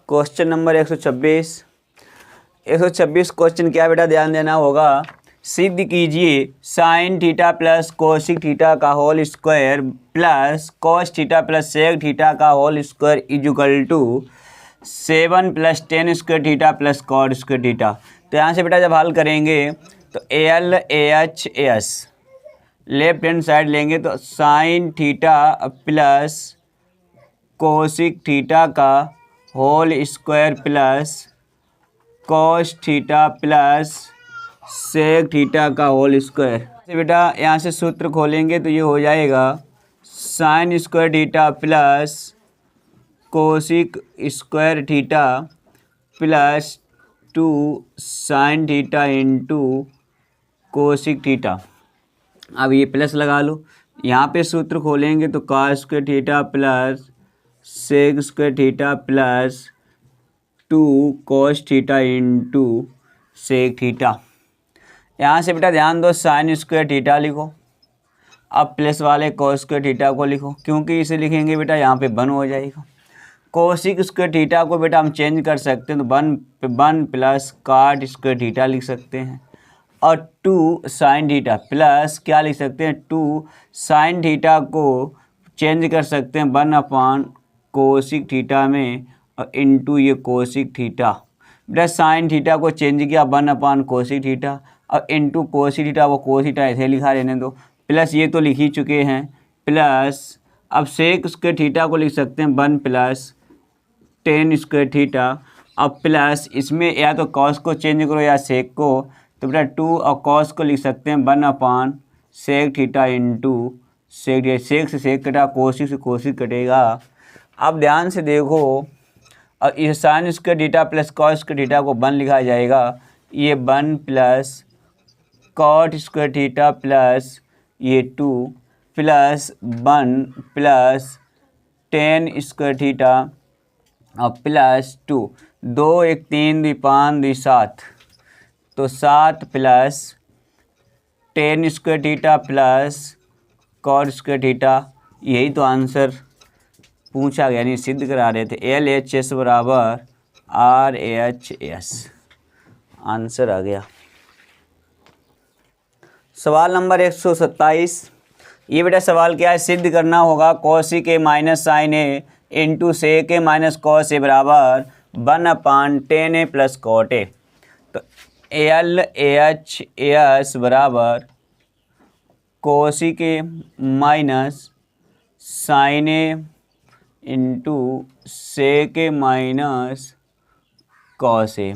Question number 126 question क्या बेटा, ध्यान देना होगा। सिद्ध कीजिए sine theta plus cosec theta का whole square plus cos theta plus sec theta का whole square equal to 7 plus tan square theta plus cot square theta. तो यहाँ से बेटा जब हल करेंगे तो L A H S left hand side लेंगे तो sine theta plus cosec theta का whole square plus cos theta plus sec theta का होल स्क्वायर। बेटा यहाँ से सूत्र खोलेंगे तो ये हो जाएगा sign square theta plus cosec square theta plus 2 sine theta into cosec theta. अब ये प्लस लगा लो, यहाँ पे सूत्र खोलेंगे तो cos square theta plus sec square theta plus 2 cos theta into sec theta. यहाँ से बेटा ध्यान दो, साइन स्क्वायर थीटा लिखो, अब प्लस वाले कॉस स्क्वायर थीटा को लिखो, क्योंकि इसे लिखेंगे बेटा यहाँ पे 1 हो जाएगा। कोसिक स्क्वायर थीटा को बेटा हम चेंज कर सकते हैं तो 1 प्लस कॉट स्क्वायर थीटा लिख सकते हैं, और 2 साइन थीटा प्लस क्या लिख सकते हैं 2 साइन थीटा को चेंज कर सकते हैं 1 अपान कोसिक थीटा में और इंटू ये कोसिक थीटा। बेटा साइन थीटा को चेंज किया 1 अपान कोसिक थीटा और इंटू कोसिक थीटा, वो कोस थीटा ऐसे लिखा रहने दो, प्लस ये तो लिख ही चुके हैं, प्लस अब सेक स्क्वायर थीटा को लिख सकते हैं 1 प्लस टेन स्क्वायर थीटा। अब प्लस इसमें या तो कॉस को चेंज करो या सेक को, तो बेटा 2 और कॉस को लिख सकते हैं 1 upon sec theta into sec theta. Sec से सेक कटा, कोसिक से कोसिक कटेगा। अब ध्यान से देखो, और इस sine square theta plus cos square theta को 1 लिखा जाएगा, ये 1 plus cot square theta plus ये 2 plus 1 plus tan square theta और प्लस 2, 2 1 3 2 5 2 7, तो 7 plus tan square theta plus cot square theta. यही तो आंसर पूछा गया, यानी सिद्ध करा रहे थे। एल एच एस बराबर आर एच एस, आंसर आ गया। सवाल नंबर 127, ये बेटा सवाल क्या है, सिद्ध करना होगा cosec A minus sine A into sec A minus cos A बराबर 1 upon tan A plus cot A. तो एल एच एस बराबर cosec A minus sine A into sec A minus cos A.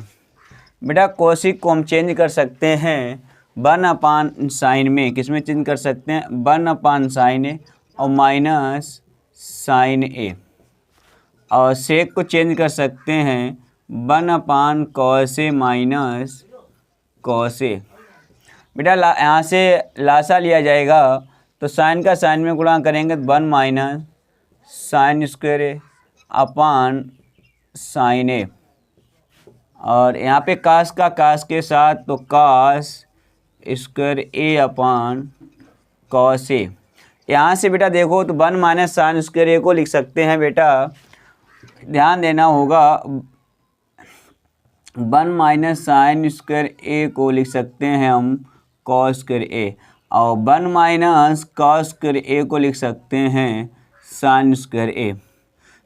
बेटा cosec को हम change कर सकते हैं 1 अपान sign में, किस में चेंज कर सकते हैं 1 अपान साइन ए और माइनस साइन ए, और सेक को चेंज कर सकते हैं 1 अपान cos A minus cos A. बेटा यहाँ से लासा लिया जाएगा तो साइन का साइन में गुणा करेंगे तो 1 माइनस साइन स्क्वायर ए अपान साइन ए, और यहाँ पे कास का कास के साथ तो कास square A upon cos A. यहाँ से बेटा देखो तो 1 माइनस साइन स्क्वायर ए को लिख सकते हैं, बेटा ध्यान देना होगा 1 माइनस साइन स्क्वायर ए को लिख सकते हैं हम कॉस स्क्वायर ए, और 1 माइनस कॉस स्क्वायर ए को लिख सकते हैं साइन स्क्वायर ए।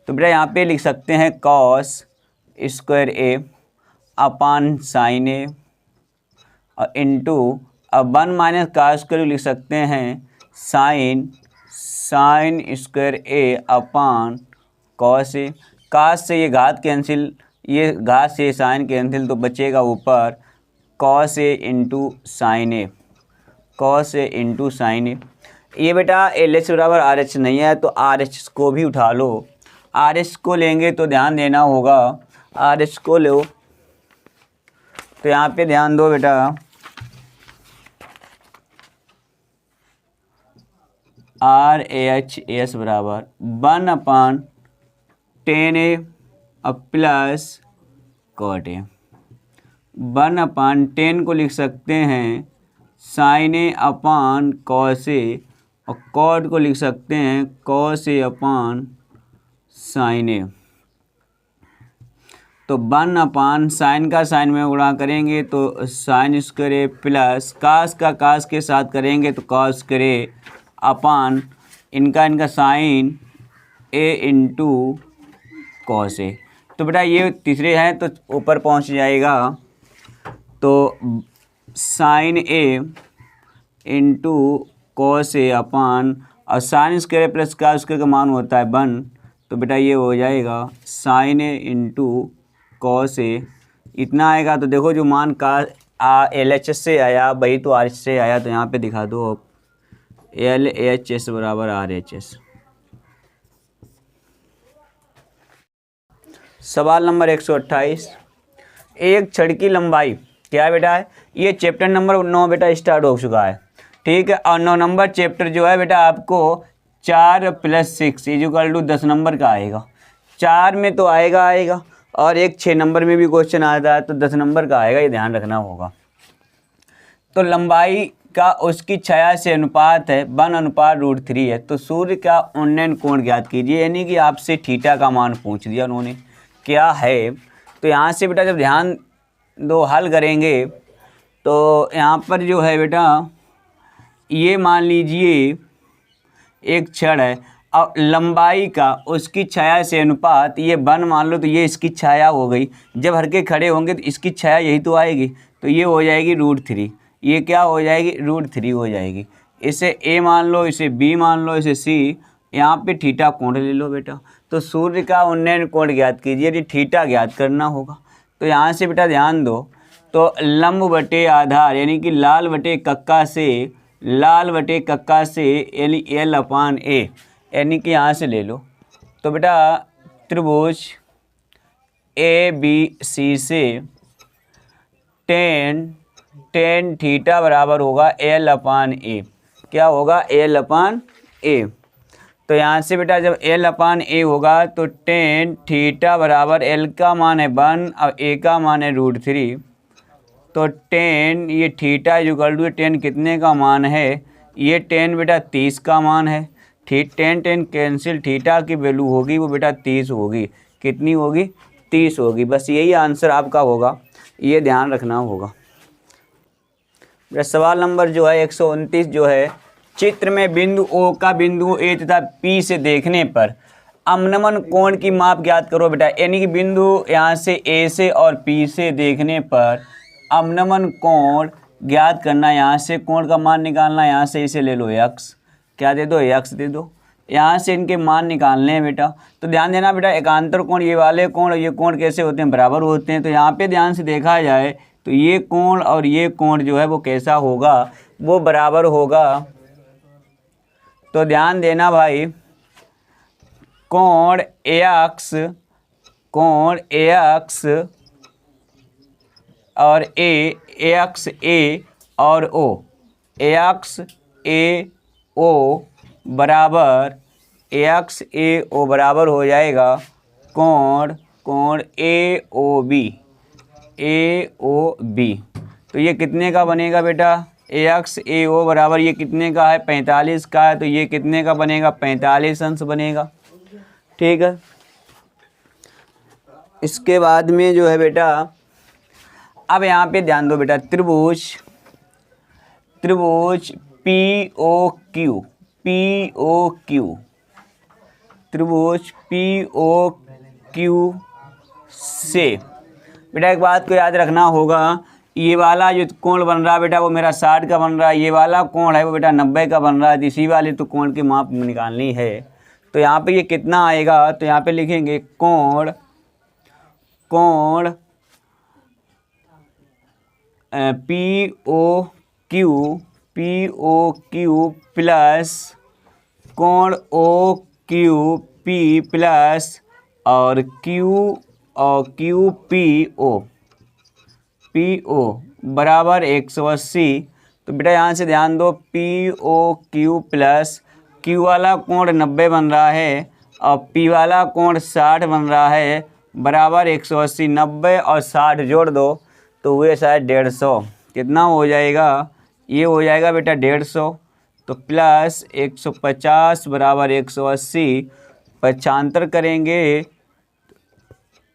तो बेटा यहाँ पे लिख सकते हैं कॉस स्क्वायर ए अपान साइन ए और इंटू, अब 1 माइनस कॉस स्क्वायर लिख सकते हैं sine square A upon cos A. Cos से ये घात कैंसिल, ये घात से साइन कैंसिल, तो बचेगा ऊपर cos A into sine A, cos A into sine ए। ये बेटा एल एच बराबर आर एच नहीं है तो आर एच को भी उठा लो। आर एच को लेंगे तो ध्यान देना होगा, आर एच को लो तो यहाँ पे ध्यान दो बेटा, आर एच एस बराबर 1 upon tan A plus cot A. 1 upon 10 को लिख सकते हैं sign A upon cos A, और कॉट को लिख सकते हैं कॉस ए अपान साइन ए। तो 1 साइन का साइन में गुणा करेंगे तो साइन स्क्वायर ए प्लस कास का कास के साथ करेंगे तो कॉस स्क्वायर ए अपान इनका sign A into cos A. तो बेटा ये तीसरे हैं तो ऊपर पहुंच जाएगा, तो sign A into cos A अपान और साइन स्क्वायर प्लस का स्क्वायर का मान होता है 1, तो बेटा ये हो जाएगा sign A into cos A. इतना आएगा तो देखो जो मान का LHS से आया वही तो RH से आया, तो यहाँ पे दिखा दो आप LHS बराबर RHS। सवाल नंबर 128, एक छड़ की लंबाई क्या है बेटा है, ये चैप्टर नंबर 9 बेटा स्टार्ट हो चुका है, ठीक है। और 9 नंबर चैप्टर जो है बेटा आपको 4 + 6 = 10 नंबर का आएगा। 4 में तो आएगा और एक 6 नंबर में भी क्वेश्चन आता है तो 10 नंबर का आएगा, ये ध्यान रखना होगा। तो लंबाई का उसकी छाया से अनुपात है 1/√3 है। तो सूर्य का उन्नयन कोण ज्ञात कीजिए, यानी कि आपसे थीटा का मान पूछ दिया उन्होंने क्या है। तो यहाँ से बेटा जब ध्यान दो हल करेंगे तो यहाँ पर जो है बेटा ये मान लीजिए एक छड़ है और लंबाई का उसकी छाया से अनुपात ये 1 मान लो, तो ये इसकी छाया हो गई। जब हर के खड़े होंगे तो इसकी छाया यही तो आएगी, तो ये हो जाएगी √3। ये क्या हो जाएगी √3 हो जाएगी। इसे A मान लो, इसे B मान लो, इसे C, यहाँ पे थीटा कोण ले लो बेटा। तो सूर्य का उन्नयन कोण ज्ञात कीजिए, यदि थीटा ज्ञात करना होगा। तो यहाँ से बेटा ध्यान दो, तो लंब बटे आधार यानी कि लाल बटे कक्का से यानी L/A यानी कि यहाँ से ले लो। तो बेटा त्रिभुज ABC से टेन थीटा बराबर होगा L/A। क्या होगा L/A। तो यहाँ से बेटा जब L/A होगा तो टेन थीटा बराबर L का मान है 1 और A का मान है √3। तो टेन ये थीटा = टेन कितने का मान है, ये टेन बेटा 30 का मान है। टेन कैंसिल, थीटा की वैल्यू होगी वो बेटा 30 होगी। कितनी होगी 30 होगी। बस यही आंसर आपका होगा, ये ध्यान रखना होगा। सवाल नंबर जो है 129 जो है, चित्र में बिंदु O का बिंदु A तथा P से देखने पर अवनमन कोण की माप ज्ञात करो बेटा। यानी कि बिंदु यहाँ से A से और P से देखने पर अवनमन कोण ज्ञात करना। यहाँ से कोण का मान निकालना, यहाँ से इसे ले लो x, क्या दे दो x दे दो, यहाँ से इनके मान निकालने हैं बेटा। तो ध्यान देना बेटा एकांतर कोण, ये वाले कोण और ये कोण कैसे होते हैं बराबर होते हैं। तो यहाँ पे ध्यान से देखा जाए तो ये कोण और ये कोण जो है वो कैसा होगा, वो बराबर होगा। तो ध्यान देना भाई, कोण AX और AXA और AXAO बराबर हो जाएगा कोण AOB। तो ये कितने का बनेगा बेटा, AXAO बराबर ये कितने का है 45 का है, तो ये कितने का बनेगा 45 अंश बनेगा, ठीक है। इसके बाद में जो है बेटा अब यहाँ पे ध्यान दो बेटा, त्रिभुज POQ से बेटा एक बात को याद रखना होगा, ये वाला जो कोण बन रहा है बेटा वो मेरा 60 का बन रहा है, ये वाला कोण है वो बेटा 90 का बन रहा है। इसी वाले तो कोण की माप निकालनी है। तो यहाँ पे ये कितना आएगा, तो यहाँ पे लिखेंगे कोण POQ प्लस कोण OQP प्लस और QPO बराबर 180। तो बेटा यहाँ से ध्यान दो, POQ प्लस Q वाला कोण 90 बन रहा है और P वाला कोण 60 बन रहा है, बराबर 180। 90 और 60 जोड़ दो तो हुए शायद 150। कितना हो जाएगा, ये हो जाएगा बेटा 150। तो प्लस 150 बराबर 180, 75 करेंगे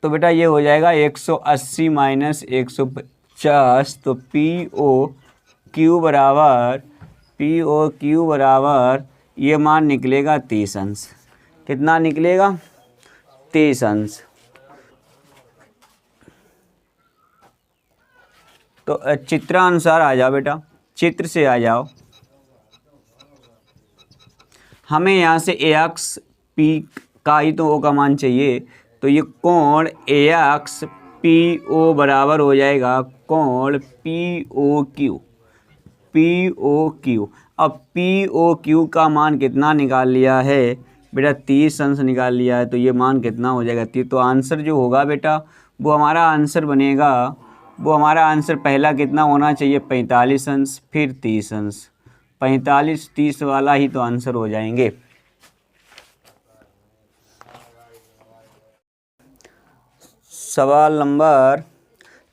तो बेटा ये हो जाएगा 180 माइनस 150, तो POQ बराबर ये मान निकलेगा 30 अंश। कितना निकलेगा? 30 अंश। तो चित्रानुसार आ जाओ बेटा, चित्र से आ जाओ। हमें यहाँ से AX P का ही तो O का मान चाहिए, तो ये कोण AX PO बराबर हो जाएगा कोण POQ। अब POQ का मान कितना निकाल लिया है बेटा? 30 अंश निकाल लिया है, तो ये मान कितना हो जाएगा? तो आंसर जो होगा बेटा वो हमारा आंसर बनेगा, वो हमारा आंसर पहला कितना होना चाहिए? 45 अंश, फिर 30 अंश। 45 30 वाला ही तो आंसर हो जाएंगे। सवाल नंबर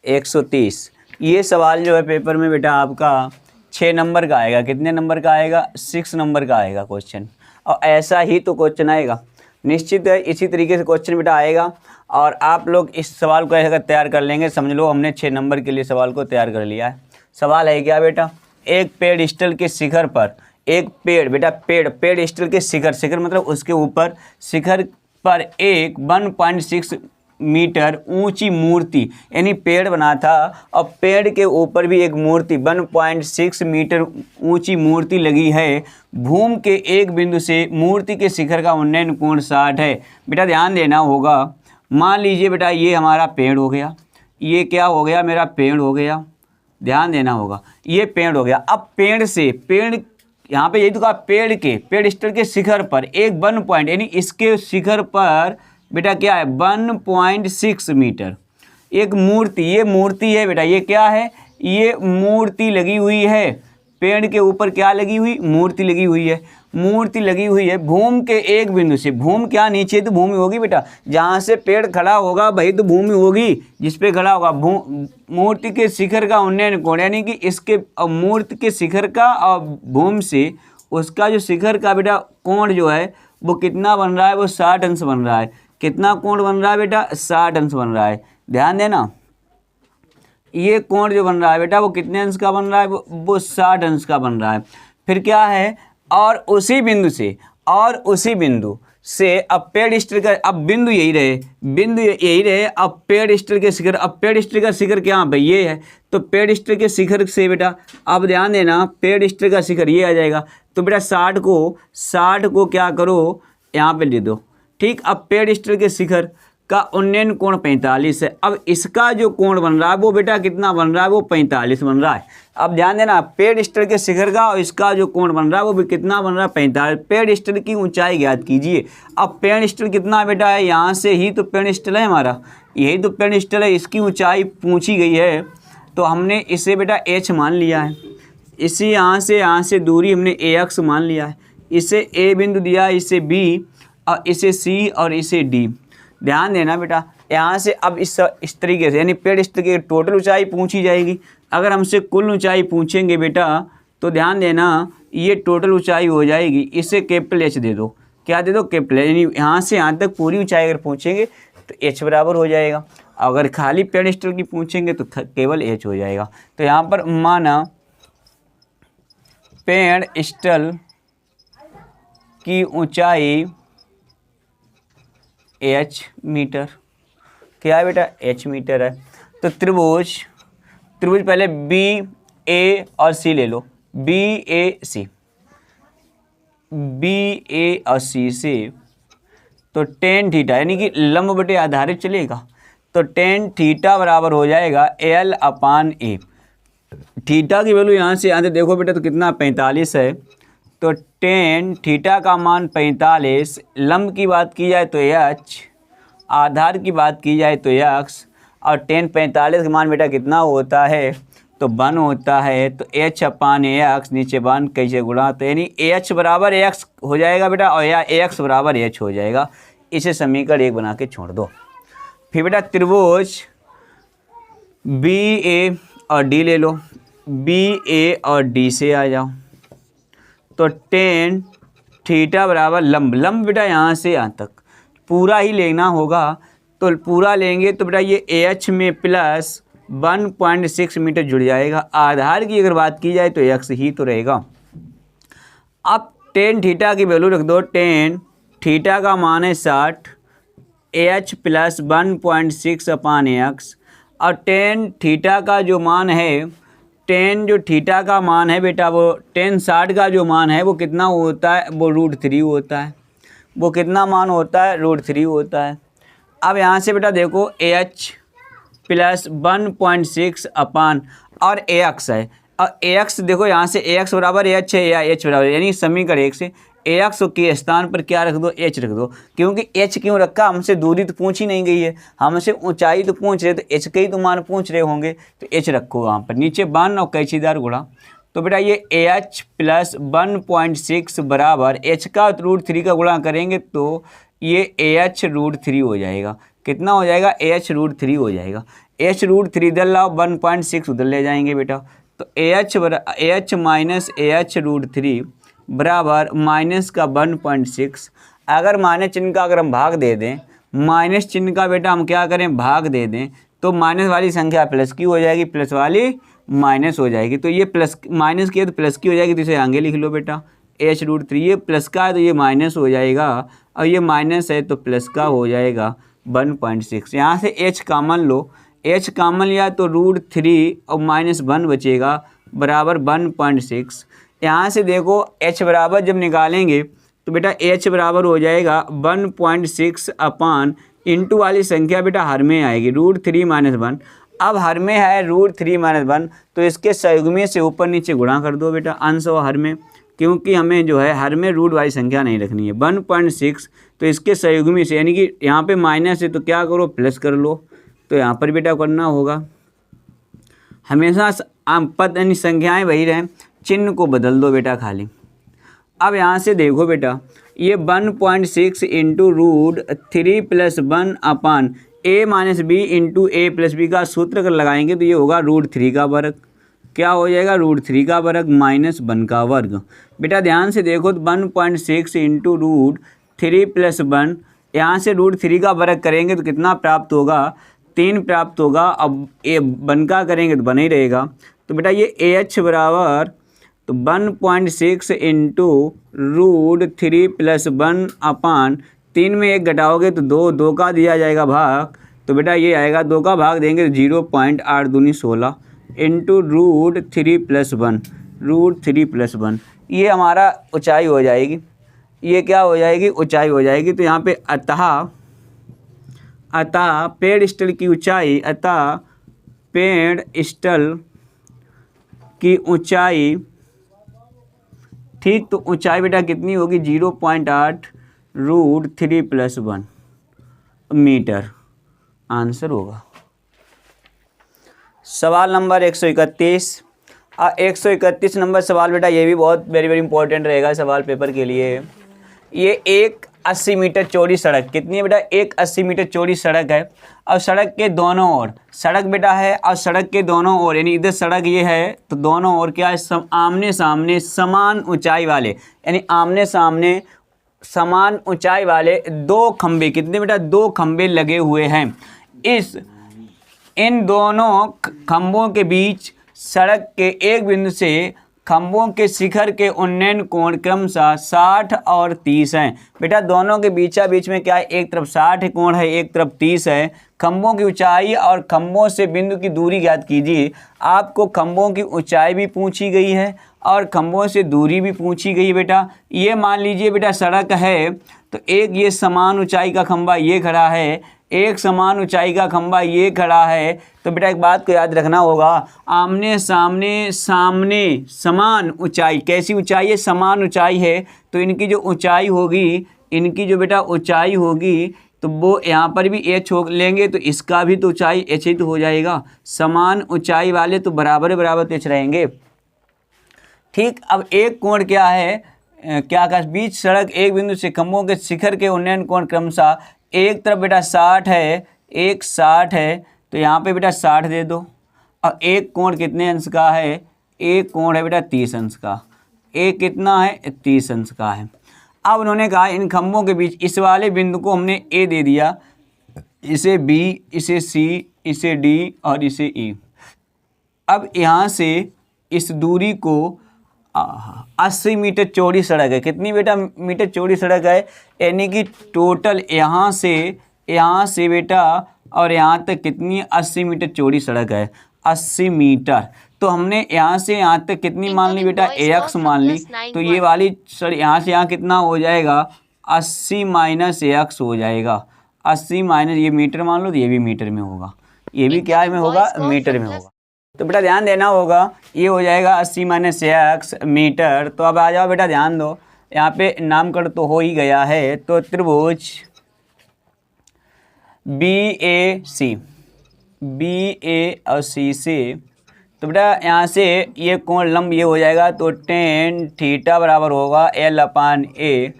130। ये सवाल जो है पेपर में बेटा आपका 6 नंबर का आएगा। कितने नंबर का आएगा? 6 नंबर का आएगा क्वेश्चन। और ऐसा ही तो क्वेश्चन आएगा, निश्चित है इसी तरीके से क्वेश्चन बेटा आएगा। और आप लोग इस सवाल को ऐसा तैयार कर लेंगे, समझ लो हमने 6 नंबर के लिए सवाल को तैयार कर लिया है। सवाल है क्या बेटा? एक पेड़ स्टल के शिखर पर, एक पेड़ बेटा पेड़ स्टल के शिखर मतलब उसके ऊपर, शिखर पर एक 1.6 मीटर ऊंची मूर्ति, यानी पेड़ बना था और पेड़ के ऊपर भी एक मूर्ति 1.6 मीटर ऊंची मूर्ति लगी है। भूमि के एक बिंदु से मूर्ति के शिखर का उन्नयन कोण 60 है। बेटा ध्यान देना होगा, मान लीजिए बेटा ये हमारा पेड़ हो गया, ये क्या हो गया? मेरा पेड़ हो गया। ध्यान देना होगा, ये पेड़ हो गया। अब पेड़ से पेड़, यहाँ पे यही तो कहा, पेड़ स्टल के शिखर पर एक 1 पॉइंट, यानी इसके शिखर पर बेटा क्या है? 1.6 मीटर एक मूर्ति, ये मूर्ति है बेटा, ये क्या है? ये मूर्ति लगी हुई है। पेड़ के ऊपर क्या लगी हुई? मूर्ति लगी हुई है। मूर्ति लगी हुई है भूमि के एक बिंदु से। भूमि क्या? नीचे तो भूमि होगी बेटा, जहाँ से पेड़ खड़ा होगा वही तो भूमि होगी जिस पे खड़ा होगा। मूर्ति के शिखर का उन्नयन कोण, यानी कि इसके मूर्ति के शिखर का और भूमि से उसका जो शिखर का बेटा कोण जो है वो कितना बन रहा है? वो 60 अंश बन रहा है। कितना कोण बन रहा है बेटा? 60 अंश बन रहा है। ध्यान देना, ये कोण जो बन रहा है बेटा वो कितने अंश का बन रहा है? वो 60 अंश का बन रहा है। फिर क्या है? और उसी बिंदु से अब पेड़ स्टल का, अब बिंदु यही रहे, अब पेड़ स्टल के शिखर, अब पेड़ स्टल का शिखर क्या भाई? ये है। तो पेड़ स्टल के शिखर से बेटा अब ध्यान देना, पेड़ स्टल का शिखर ये आ जाएगा। तो बेटा 60 को क्या करो? यहाँ पे दे दो, ठीक। अब पेड़ स्टल के शिखर का उन्नयन कोण 45 है। अब इसका जो कोण बन रहा है वो बेटा कितना बन रहा है? वो 45 बन रहा है। अब ध्यान देना, पेड़ स्टल के शिखर का और इसका जो कोण बन रहा है वो भी कितना बन रहा है? 45। पेड़ स्टल की ऊंचाई ज्ञात कीजिए। अब पेड़ स्टल कितना बेटा है? यहाँ से ही तो पेड़ स्टल है हमारा, यही तो पेड़ स्टल है, इसकी ऊंचाई पूछी गई है तो हमने इसे बेटा h मान लिया है। इसी यहाँ से दूरी हमने AX मान लिया है। इसे A बिंदु दिया, इसे B और इसे C और इसे D। ध्यान देना बेटा, यहाँ से अब इस तरीके से, यानी पेड़ स्टल की टोटल ऊंचाई पूछी जाएगी। अगर हमसे कुल ऊंचाई पूछेंगे बेटा तो ध्यान देना ये टोटल ऊंचाई हो जाएगी। इसे कैपिटल H दे दो। क्या दे दो? कैपिटल, यानी यहाँ से यहाँ तक पूरी ऊंचाई अगर पूछेंगे तो H बराबर हो जाएगा। अगर खाली पेड़ स्टल की पूछेंगे तो केवल H हो जाएगा। तो यहाँ पर माना पेड़ स्टल की ऊंचाई H मीटर, क्या है बेटा? H मीटर है। तो त्रिभुज पहले BA और C ले लो, BAC और C से तो tan थीटा, यानी कि लंब बटे आधारित चलेगा, तो tan थीटा बराबर हो जाएगा L/A। थीटा की वैल्यू यहाँ से यहाँ से देखो बेटा तो कितना? 45 है। तो tan थीटा का मान 45, लंब की बात की जाए तो H, आधार की बात की जाए तो X, और tan 45 का मान बेटा कितना होता है? तो 1 होता है। तो H/AX नीचे 1 कैसे गुणा, तो यानी H बराबर X हो जाएगा बेटा, और या X बराबर H हो जाएगा। इसे समीकरण 1 बना के छोड़ दो। फिर बेटा त्रिभुज BA और D ले लो, BA और D से आ जाओ। तो tan थीटा बराबर लंब बेटा यहाँ से यहाँ तक पूरा ही लेना होगा। तो पूरा लेंगे तो बेटा ये AH में प्लस 1.6 मीटर जुड़ जाएगा। आधार की अगर बात की जाए तो x ही तो रहेगा। अब टेन थीटा की वैल्यू रख दो। टेन थीटा का मान है 60, AH प्लस 1.6 अपान x, और टेन थीटा का जो मान है, टेन जो थीटा का मान है बेटा वो टेन 60 का जो मान है वो कितना होता है, वो √3 होता है। वो कितना मान होता है, √3 होता है। अब यहाँ से बेटा देखो AH प्लस 1.6 अपान और AX है, और AX देखो यहाँ से AX बराबर AH है या H बराबर, यानी समीकरण 1 से AX के स्थान पर क्या रख दो, H रख दो। क्योंकि H क्यों रखा, हमसे दूरी तो पूछी नहीं गई है, हमसे ऊंचाई तो पूछ रहे, तो H के ही तो मान पूछ रहे होंगे, तो H रखो वहाँ पर। नीचे 1 और कैंचीदार गुणा, तो बेटा ये AH प्लस 1.6 बराबर H का √3 का गुणा करेंगे तो ये AH √3 हो जाएगा। कितना हो जाएगा, AH √3 हो जाएगा। H √3 इधर लाओ, 1.6 उधर ले जाएंगे बेटा, तो AH माइनस AH √3 बराबर माइनस का 1.6। अगर माइनस चिन्ह का अगर हम भाग दे दें, माइनस चिन्ह का बेटा हम क्या करें, भाग दे दें, तो माइनस वाली संख्या प्लस की हो जाएगी, प्लस वाली माइनस हो जाएगी। तो ये प्लस माइनस की है तो प्लस की हो जाएगी, तो इसे आगे लिख लो बेटा AH √3। ये प्लस का है तो ये माइनस हो जाएगा, और ये माइनस है तो प्लस का हो जाएगा 1.6। यहाँ से H कामन लो, H कामन लिया तो √3 और -1 बचेगा बराबर 1.6। यहाँ से देखो H बराबर जब निकालेंगे तो बेटा H बराबर हो जाएगा 1.6 अपान इंटू वाली संख्या बेटा हर में आएगी √3 - 1। अब हर में है √3 - 1, तो इसके संयुग्मी से ऊपर नीचे गुणा कर दो बेटा, अंश और हर में, क्योंकि हमें जो है हर में रूट वाली संख्या नहीं रखनी है। 1.6 तो इसके संयुग्मी से, यानी कि यहाँ पे माइनस है तो क्या करो, प्लस कर लो। तो यहाँ पर बेटा करना होगा, हमेशा पद यानी संख्याएं वही रहें, चिन्ह को बदल दो बेटा खाली। अब यहाँ से देखो बेटा ये 1.6 into √3 + 1 upon a - b into a + b का सूत्र अगर लगाएंगे तो ये होगा √3 का वर्ग। क्या हो जाएगा, √3 का वर्ग माइनस 1 का वर्ग। बेटा ध्यान से देखो तो 1.6 इंटू √3 + 1, यहाँ से √3 का वर्ग करेंगे तो कितना प्राप्त होगा, 3 प्राप्त होगा। अब ये 1 का करेंगे तो 1 ही रहेगा। तो बेटा ये AH बराबर तो 1.6 इंटू √3 + 1 अपान 3 में 1 घटाओगे तो 2 का दिया जाएगा भाग, तो बेटा ये आएगा 2 का भाग देंगे तो 0.8 दूनी 16 इंटू √3 + 1, √3 + 1, ये हमारा ऊंचाई हो जाएगी। ये क्या हो जाएगी, ऊंचाई हो जाएगी। तो यहाँ पे अतः पेड़ स्थल की ऊंचाई, अतः पेड़ स्थल की ऊंचाई, ठीक, तो ऊंचाई बेटा कितनी होगी, 0.8 √3 + 1 मीटर आंसर होगा। सवाल नंबर 131। 131 नंबर सवाल बेटा ये भी बहुत वेरी इंपॉर्टेंट रहेगा सवाल पेपर के लिए। ये एक 80 मीटर चौड़ी सड़क, कितनी है बेटा, एक 80 मीटर चौड़ी सड़क है, और सड़क के दोनों ओर, सड़क बेटा है और सड़क के दोनों ओर, यानी इधर सड़क ये है तो दोनों ओर क्या है, आमने सामने समान ऊंचाई वाले, यानी आमने सामने समान ऊंचाई वाले 2 खंबे, कितने बेटा, 2 खंबे लगे हुए हैं। इन दोनों खंभों के बीच सड़क के एक बिंदु से खंभों के शिखर के उन्नयन कोण क्रमशः 60 और 30 हैं। बेटा दोनों के बीच में क्या है, एक तरफ 60 कोण है, एक तरफ 30 है। खंभों की ऊंचाई और खंभों से बिंदु की दूरी ज्ञात कीजिए। आपको खंभों की ऊंचाई भी पूछी गई है और खंभों से दूरी भी पूछी गई है। बेटा ये मान लीजिए बेटा सड़क है तो एक ये समान ऊंचाई का खंभा ये खड़ा है, एक समान ऊंचाई का खंभा ये खड़ा है। तो बेटा एक बात को याद रखना होगा, आमने सामने समान ऊंचाई, कैसी ऊंचाई है, समान ऊंचाई है, तो इनकी जो ऊंचाई होगी, इनकी जो बेटा ऊंचाई होगी तो वो यहाँ पर भी h हो लेंगे तो इसका भी तो ऊंचाई h ही तो हो जाएगा। समान ऊंचाई वाले तो बराबर तो h रहेंगे। ठीक, अब एक कोण क्या है, क्या का बीच सड़क एक बिंदु से खंभों के शिखर के उन्नयन कोण क्रमशः, एक तरफ बेटा 60 है, एक 60 है, तो यहाँ पे बेटा 60 दे दो, और एक कोण कितने अंश का है, एक कोण है बेटा 30 अंश का, एक कितना है 30 अंश का है। अब उन्होंने कहा इन खंभों के बीच इस वाले बिंदु को हमने ए दे दिया, इसे B, इसे C, इसे D और इसे E। अब यहाँ से इस दूरी को 80 मीटर चौड़ी सड़क है। कितनी बेटा मीटर चौड़ी सड़क है? यानी कि टोटल यहाँ से बेटा और यहाँ तक कितनी 80 मीटर चौड़ी सड़क है, 80 मीटर। तो हमने यहाँ से यहाँ तक कितनी मान ली बेटा, AX मान ली। तो ये वाली सर यहाँ से यहाँ कितना हो जाएगा, 80 माइनस AX हो जाएगा। 80 माइनस ये मीटर मान लो, तो ये भी मीटर में होगा, ये भी क्या में होगा, मीटर में होगा। तो बेटा ध्यान देना होगा, ये हो जाएगा 80 माइनस AX मीटर। तो अब आ जाओ बेटा, ध्यान दो, यहाँ पे नामकरण तो हो ही गया है। तो त्रिभुज BAC और C से, तो बेटा यहाँ से ये कोण लंब ये हो जाएगा, तो tan थीटा बराबर होगा L/A।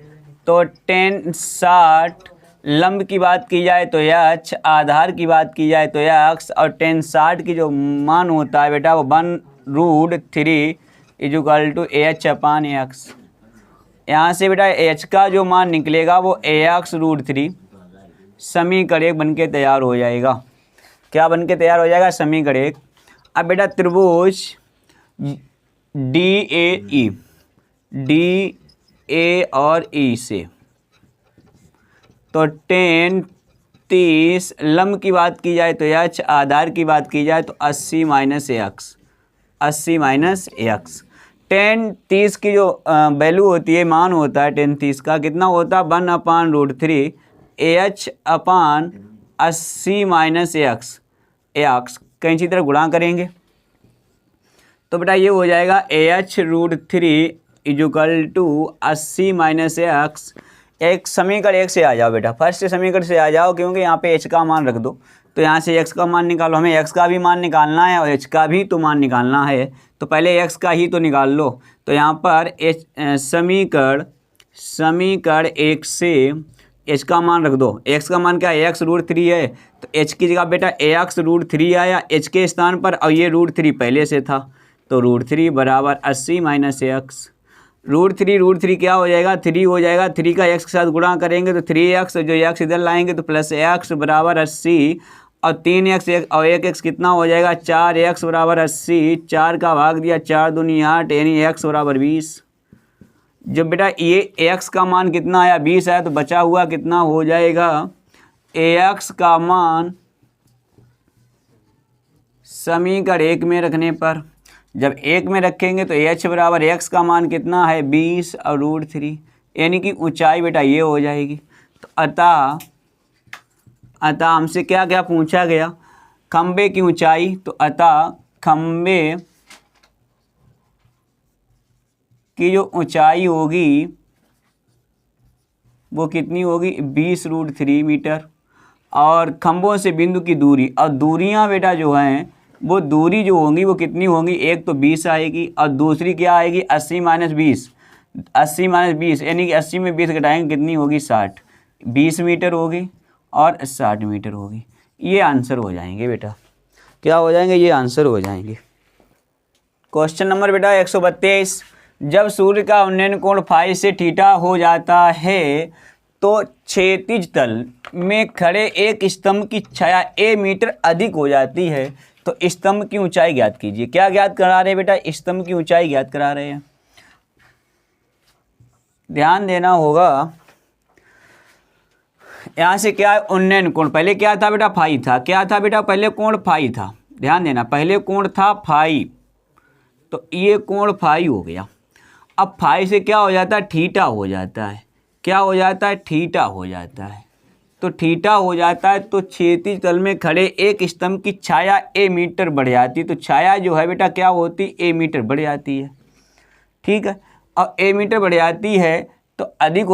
तो tan 60 लंब की बात की जाए तो H, आधार की बात की जाए तो X, और tan 60 की जो मान होता है बेटा वो 1√3 = AH/X। यहाँ से बेटा H का जो मान निकलेगा वो AX√3 समीकरण 1 बन के तैयार हो जाएगा। क्या बन के तैयार हो जाएगा, समीकरण 1। अब बेटा त्रिभुज DA और E से, तो tan 30 लंब की बात की जाए तो H, आधार की बात की जाए तो 80 माइनस AX। tan 30 की जो वैल्यू होती है, मान होता है tan 30 का कितना होता है, 1/√3 AH/80 माइनस AX कैंची तरफ गुणा करेंगे। तो बेटा ये हो जाएगा AH√3 = 80 माइनस AX। एक समीकरण 1 से आ जाओ बेटा, फर्स्ट समीकरण से आ जाओ, क्योंकि यहाँ पे H का मान रख दो। तो यहाँ से X का मान निकालो, हमें X का भी मान निकालना है और H का भी तो मान निकालना है। तो पहले X का ही तो निकाल लो। तो यहाँ पर समीकरण 1 से H का मान रख दो। X का मान क्या है, AX√3 है। तो H की जगह बेटा AX√3 आया H के स्थान पर, और ये √3 पहले से था। तो √3 बराबर 80 माइनस AX। √3 क्या हो जाएगा, 3 हो जाएगा। 3 का X के साथ गुणा करेंगे तो 3X, जो X इधर लाएंगे तो प्लस X बराबर 80, और 3X और 1X कितना हो जाएगा, 4X बराबर 80। 4 का भाग दिया, 4 दूनी 8, यानी X बराबर 20। जब बेटा ये AX का मान कितना आया, 20 आया, तो बचा हुआ कितना हो जाएगा, AX का मान समीकरण 1 में रखने पर, जब 1 में रखेंगे तो H बराबर X का मान कितना है, 20 और √3, यानी कि ऊंचाई बेटा ये हो जाएगी। तो अतः हमसे क्या क्या पूछा गया, खंबे की ऊंचाई। तो अतः खंबे की जो ऊंचाई होगी वो कितनी होगी, 20√3 मीटर। और खंभों से बिंदु की दूरी, और दूरियां बेटा जो हैं वो दूरी जो होंगी वो कितनी होंगी, एक तो 20 आएगी और दूसरी क्या आएगी, 80 माइनस 20। 80 माइनस 20 यानी कि 80 में 20 घटाएंगे कितनी होगी, 60। 20 मीटर होगी और 60 मीटर होगी। ये आंसर हो जाएंगे बेटा, क्या हो जाएंगे, ये आंसर हो जाएंगे। क्वेश्चन नंबर बेटा 132, जब सूर्य का उन्नयन कोण फाई से थीटा हो जाता है तो क्षैतिज तल में खड़े एक स्तंभ की छाया a मीटर अधिक हो जाती है, तो स्तंभ की ऊंचाई ज्ञात कीजिए। क्या ज्ञात करा रहे हैं बेटा, स्तंभ की ऊंचाई ज्ञात करा रहे हैं। ध्यान देना होगा, यहाँ से क्या है, उन्नयन कोण, पहले क्या था बेटा, फाई था। क्या था बेटा, पहले कोण फाई था। ध्यान देना, पहले कोण था फाई, तो ये कोण फाई हो गया। अब फाई से क्या हो जाता है, थीटा हो जाता है। क्या हो जाता है, थीटा हो जाता है। तो थीटा हो जाता है तो क्षैतिज तल में खड़े एक स्तंभ की छाया a मीटर बढ़ जाती है। तो छाया जो है बेटा क्या होती है, a मीटर बढ़ जाती है। ठीक है, और a मीटर बढ़ जाती है तो अधिक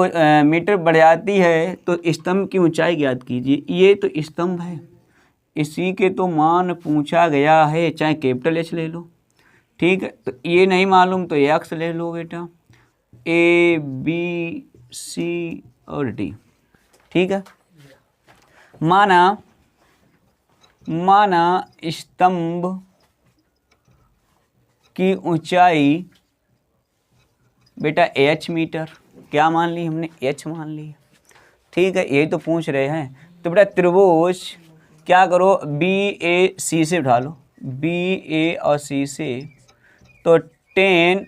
मीटर बढ़ जाती है, तो स्तंभ की ऊंचाई ज्ञात कीजिए। ये तो स्तंभ है, इसी के तो मान पूछा गया है, चाहे कैपिटल H ले लो। ठीक है, तो ये नहीं मालूम तो X ले लो बेटा, A B C और D। ठीक है, माना स्तंभ की ऊंचाई बेटा H मीटर, क्या मान ली हमने, H मान ली। ठीक है, यही तो पूछ रहे हैं। तो बेटा त्रिभुज क्या करो, बी ए सी से उठा लो, बी ए और सी से, तो टेन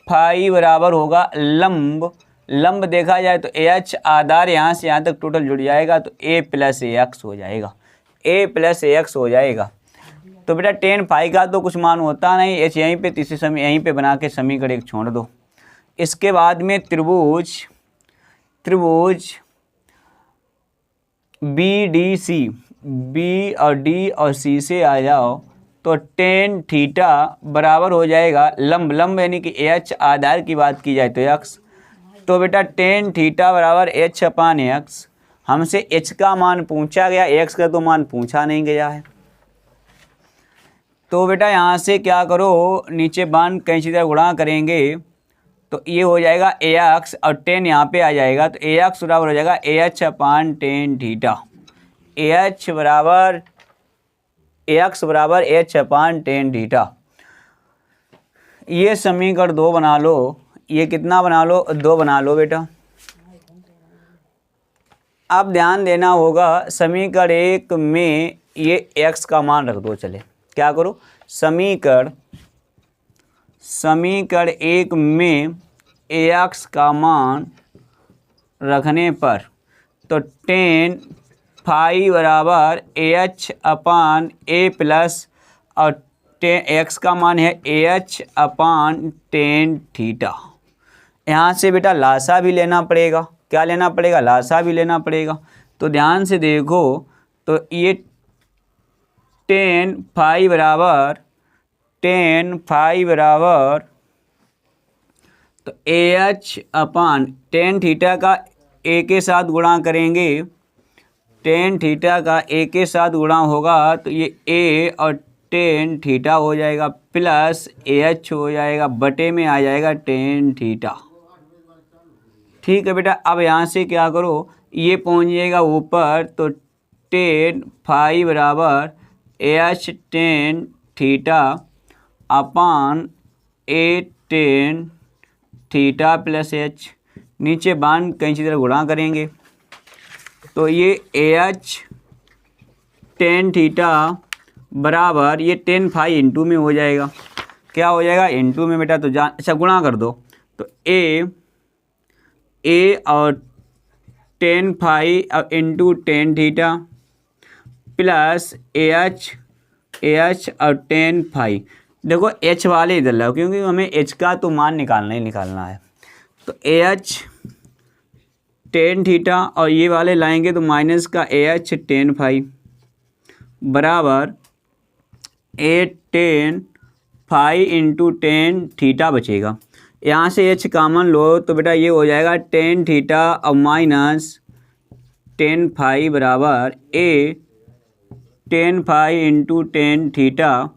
फाई बराबर होगा लंब, लंब देखा जाए तो ए एच आधार यहाँ से यहाँ तक टोटल जुड़ जाएगा तो ए प्लस ए एक्स हो जाएगा, ए प्लस ए एक्स हो जाएगा। तो बेटा टेन फाई का तो कुछ मान होता नहीं, एच यहीं पे तीसरे समय यहीं पे बना के समीकरण एक छोड़ दो। इसके बाद में त्रिभुज बी डी सी, बी और डी और सी से आ जाओ तो टेन थीटा बराबर हो जाएगा लंब, लंब यानी कि एच आधार की बात की जाए तो एक्स, तो बेटा टेन थीटा बराबर एच अपान एक्स। हमसे एच का मान पूछा गया, एक्स का तो मान पूछा नहीं गया है। तो बेटा यहाँ से क्या करो, नीचे बांध कैंची तरह गुणा करेंगे तो ये हो जाएगा ए एक्स और टेन यहाँ पे आ जाएगा तो ए एक्स बराबर हो जाएगा A H upon tan theta, A H बराबर ए एक्स बराबर एच अपान टेन थीटा। ये समीकरण 2 बना लो, ये कितना बना लो, 2 बना लो बेटा। अब ध्यान देना होगा समीकरण 1 में ये x का मान रख दो, चले क्या करो, समीकरण 1 में ax का मान रखने पर तो टेन फाई बराबर A H upon A plus और x का मान है A H upon tan theta. यहाँ से बेटा लासा भी लेना पड़ेगा, क्या लेना पड़ेगा, लासा भी लेना पड़ेगा। तो ध्यान से देखो तो ये टेन फाई बराबर तो A H upon tan theta का ए के साथ गुणा करेंगे, टेन थीटा का ए के साथ गुणा होगा तो ये ए और टेन थीटा हो जाएगा प्लस ए एच हो जाएगा, बटे में आ जाएगा टेन थीटा। ठीक है बेटा, अब यहाँ से क्या करो, ये पहुँच जाएगा ऊपर तो टेन फाई बराबर A H tan theta upon A ten theta plus H, नीचे बांध कैंची तरह गुणा करेंगे तो ये ए एच टेन थीटा बराबर ये टेन फाई इंटू में हो जाएगा, क्या हो जाएगा इंटू में बेटा, तो अच्छा गुणा कर दो तो ए और tan phi into tan theta plus a h और टेन फाई। देखो एच वाले इधर लाओ क्योंकि हमें एच का तो मान निकालना ही निकालना है, तो ए एच टेन थीटा और ये वाले लाएंगे तो माइनस का ए एच टेन फाई बराबर A tan phi into tan theta बचेगा। यहाँ से एच कॉमन लो तो बेटा ये हो जाएगा टेन थीटा और माइनस टेन फाई बराबर A tan phi into tan theta.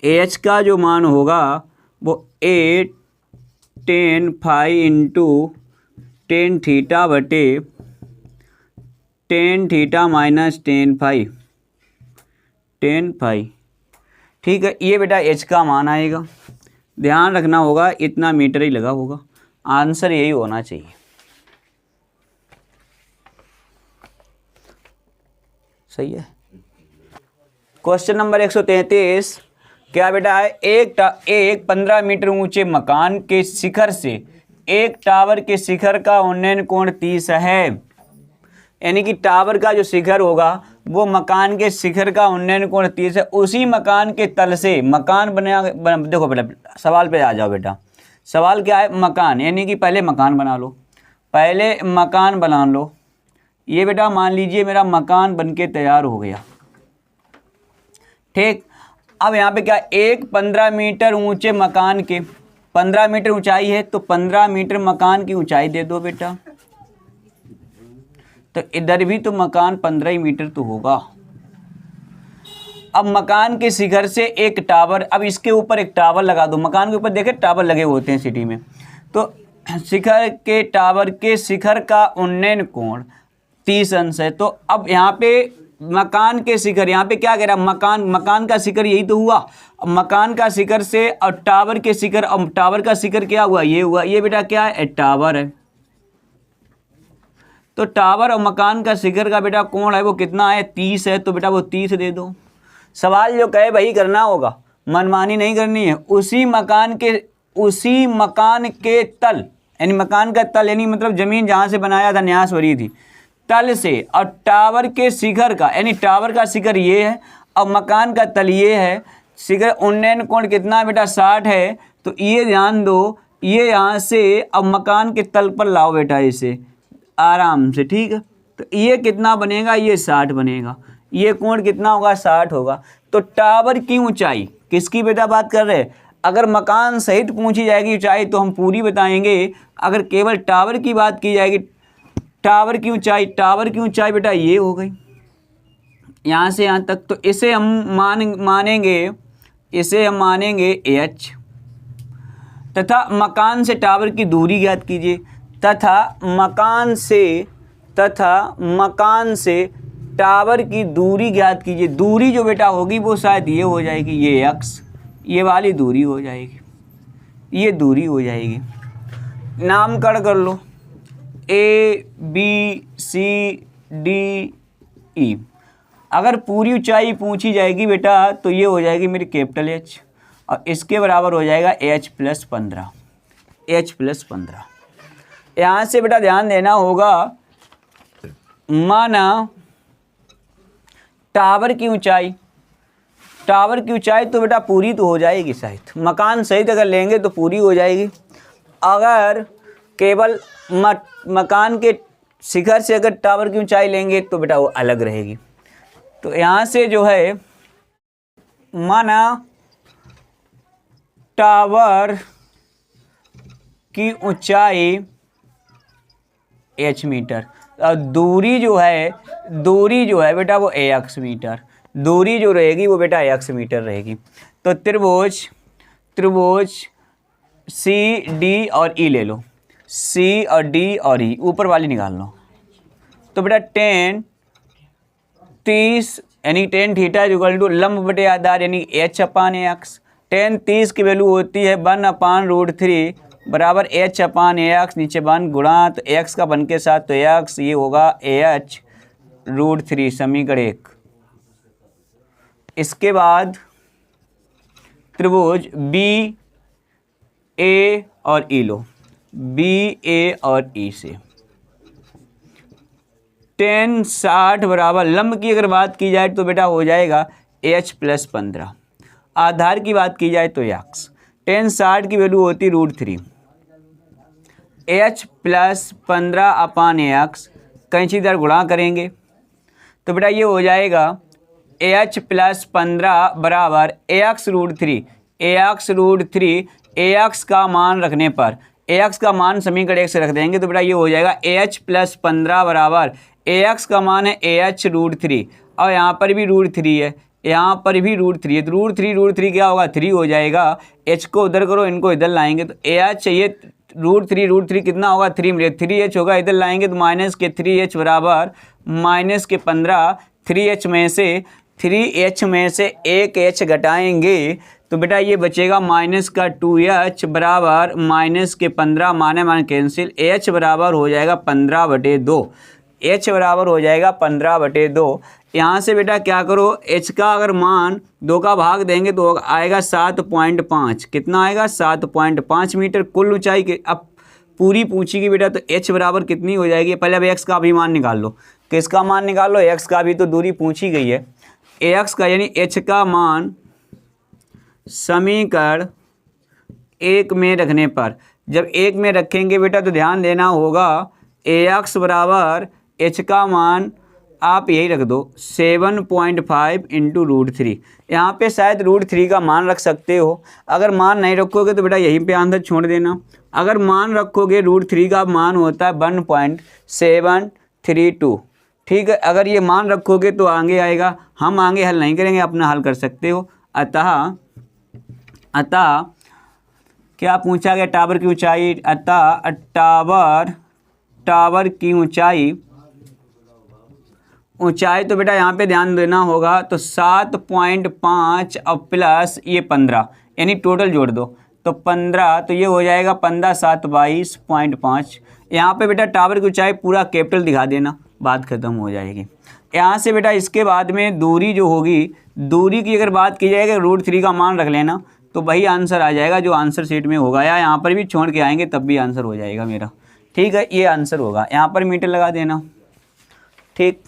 H का जो मान होगा वो A tan phi into tan theta बटे tan theta minus tan phi. ठीक है, ये बेटा एच का मान आएगा। ध्यान रखना होगा इतना मीटर ही लगा होगा, आंसर यही होना चाहिए। सही है। क्वेश्चन नंबर 133 क्या बेटा है, एक 15 मीटर ऊंचे मकान के शिखर से एक टावर के शिखर का उन्नयन कोण 30 है। यानी कि टावर का जो शिखर होगा वो मकान के शिखर का उन्नयन कोण 30 है। उसी मकान के तल से मकान देखो बेटा सवाल पे आ जाओ बेटा। सवाल क्या है, मकान, यानी कि पहले मकान बना लो, पहले मकान बना लो। ये बेटा मान लीजिए मेरा मकान बनके तैयार हो गया, ठीक। अब यहाँ पे क्या, एक 15 मीटर ऊंचे मकान के 15 मीटर ऊंचाई है तो 15 मीटर मकान की ऊंचाई दे दो बेटा। तो इधर भी तो मकान 15 मीटर तो होगा। अब मकान के शिखर से एक टावर, अब इसके ऊपर एक टावर लगा दो। मकान के ऊपर देखे टावर लगे होते हैं सिटी में, तो शिखर के टावर के शिखर का उन्नयन कोण 30 अंश है। तो अब यहाँ पे मकान के शिखर, यहाँ पे क्या कह रहा है, मकान का शिखर यही तो हुआ। मकान का शिखर से और टावर के शिखर, और टावर का शिखर क्या हुआ, ये हुआ। ये बेटा क्या है, टावर है। तो टावर और मकान का शिखर का बेटा कोण है वो कितना है, 30 है, तो बेटा वो 30 दे दो। सवाल जो कहे वही करना होगा, मनमानी नहीं करनी है। उसी मकान के तल, यानी मकान का तल यानी मतलब जमीन जहाँ से बनाया था न्यास हो रही थी, तल से और टावर के शिखर का, यानी टावर का शिखर ये है और मकान का तल ये है, शिखर उन्नयन कोण कितना है बेटा 60 है। तो ये ध्यान दो, ये यहाँ से अब मकान के तल पर लाओ बेटा इसे आराम से, ठीक है। तो ये कितना बनेगा, ये 60 बनेगा, ये कोण कितना होगा 60 होगा। तो टावर की ऊंचाई किसकी बेटा बात कर रहे हैं, अगर मकान सहित पूछी जाएगी ऊंचाई तो हम पूरी बताएंगे, अगर केवल टावर की बात की जाएगी, टावर की ऊंचाई बेटा ये हो गई यहाँ से यहाँ तक। तो इसे हम मानेंगे h, तथा मकान से टावर की दूरी ज्ञात कीजिए, तथा मकान से टावर की दूरी ज्ञात कीजिए। दूरी जो बेटा होगी वो शायद ये हो जाएगी, ये x, ये वाली दूरी हो जाएगी, ये दूरी हो जाएगी। नामकरण कर लो ABCDE। अगर पूरी ऊंचाई पूछी जाएगी बेटा तो ये हो जाएगी मेरी कैपिटल H, और इसके बराबर हो जाएगा H+15। यहाँ से बेटा ध्यान देना होगा, माना टावर की ऊंचाई तो बेटा पूरी तो हो जाएगी शायद, मकान सहित अगर लेंगे तो पूरी हो जाएगी। अगर केवल मकान के शिखर से अगर टावर की ऊंचाई लेंगे तो बेटा वो अलग रहेगी। तो यहाँ से जो है माना टावर की ऊंचाई h मीटर, और दूरी जो है बेटा वो ax मीटर, दूरी जो रहेगी वो बेटा ax मीटर रहेगी। तो त्रिभुज CD और E ले लो, C और D और E ऊपर वाली निकाल लो। तो बेटा 30 यानी tan थीटा इक्वल टू लंब बटे आधार यानी h/ax। tan 30 की वैल्यू होती है 1/√3 बराबर h/ax, नीचे 1 गुणा तो x का 1 के साथ तो x, ये होगा ah√3 समीकरण 1। इसके बाद त्रिभुज BA और E लो, BA और E से tan 60 बराबर लंब की अगर बात की जाए तो बेटा हो जाएगा H+15, आधार की बात की जाए तो x। tan 60 की वैल्यू होती √3, H+15/ax, कैंचीदार गुणा करेंगे तो बेटा ये हो जाएगा H+15 बराबर ax√3, ax का मान रखने पर, ax का मान समीकरण 1 से रख देंगे तो बेटा ये हो जाएगा H+15 बराबर ax का मान है ah√3, और यहाँ पर भी √3 है, यहाँ पर भी √3 है, तो √3 क्या होगा 3 हो जाएगा। h को उधर करो, इनको इधर लाएंगे तो ah चाहिए √3 कितना होगा 3 मिले, 3h होगा, इधर लाएंगे तो -3h बराबर -15। 3h में से एक h घटाएंगे तो बेटा ये बचेगा -2h बराबर -15, माने कैंसिल, h बराबर हो जाएगा 15/2, h बराबर हो जाएगा 15/2। यहाँ से बेटा क्या करो, h का अगर मान 2 का भाग देंगे तो आएगा 7.5, कितना आएगा 7.5 मीटर कुल ऊंचाई के। अब पूरी पूछेगी बेटा तो h बराबर कितनी हो जाएगी, पहले अब x का भी मान निकाल लो, किसका मान निकाल लो, x का भी, तो दूरी पूछी गई है, ax का यानी h का मान समीकरण 1 में रखने पर, जब 1 में रखेंगे बेटा तो ध्यान देना होगा ax बराबर h का मान आप यही रख दो 7.5 इंटू √3। यहाँ पे शायद √3 का मान रख सकते हो, अगर मान नहीं रखोगे तो बेटा यहीं पे आंसर छोड़ देना। अगर मान रखोगे √3 का मान होता है 1.732, ठीक है। अगर ये मान रखोगे तो आगे आएगा, हम आगे हल नहीं करेंगे, अपना हल कर सकते हो। अतः क्या पूछा गया, टावर की ऊंचाई, अतः टावर की ऊंचाई तो बेटा यहाँ पे ध्यान देना होगा, तो 7.5 और प्लस ये 15 यानी टोटल जोड़ दो तो 15, तो ये हो जाएगा 15 7 22.5, यहाँ पे बेटा टावर की ऊंचाई पूरा कैपिटल दिखा देना, बात खत्म हो जाएगी। यहाँ से बेटा इसके बाद में दूरी जो होगी, दूरी की अगर बात की जाएगी √3 का मान रख लेना, तो वही आंसर आ जाएगा जो आंसर शीट में होगा, या यहाँ पर भी छोड़ के आएंगे तब भी आंसर हो जाएगा मेरा। ठीक है, ये आंसर होगा। यहाँ पर मीटर लगा देना। ठीक।